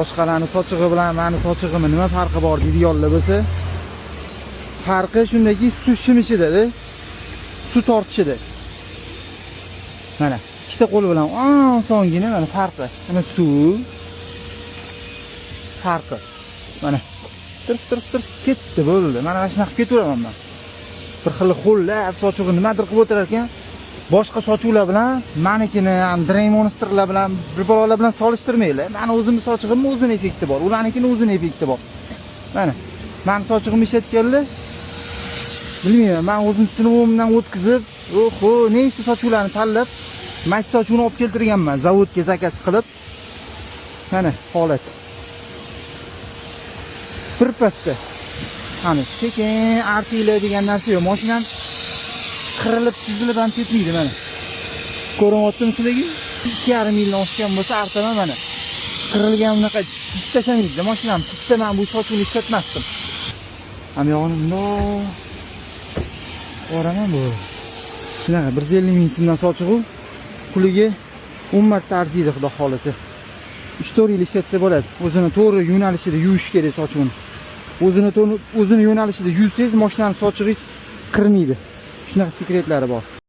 Boshqalarning sochig'i bilan meni sochig'imni nima farqi bor deydiganlar bo'lsa, farqi shundaki, suv shimishida, suv tortishida. Mana ikkita qo'l bilan osongina mana farqi. Mana suv farqi. Mana tirs ketdi bo'ldi. Mana shunaqa qilib ketaveraman men. Bir xil qo'llab sochig'ini nimadir qilib o'tirar ekan, boshqa sochuvlar bilan menikini Andrey Monsterlar bilan bir balolar bilan solishtirmaylar. Meni o'zimning sochig'imning o'zining effekti bor, ularnikining o'zining effekti bor. Mana meni sochig'imni ishlatganlar bilmayman, men o'zim sinovimdan o'tkazib, oho, nechta sochuvlarni tanlab, mash sochuvini olib keltirganman, zavodga zakaz qilib. Mana holat. Bir pasda. Qani, sekin artiylar degan narsa yo'q. Mashinam qirilib, chizilib ham ketmaydi mana. Ko'ryaptimi sizlarga? 2,5 yildan oshgan bo'lsa artaman mana. Qirilgan unaqa tashamaydi. Mashinam sizda men bu sochuvni ishlatmasdim. Ham yog'ini bundoq oraman bu. Shunaqa 150 ming so'mdan sochig'u puliga 10 marta arziydi, xudo xolasa. 3-4 yil ishlatsa bo'ladi. O'zini to'g'ri yo'nalishida yuvish kerak sochuvni. O'zini yo'nalishida yuvsangiz, mashinaning sochig'ingiz qirmaydi. Shunaqa sekretlari bor.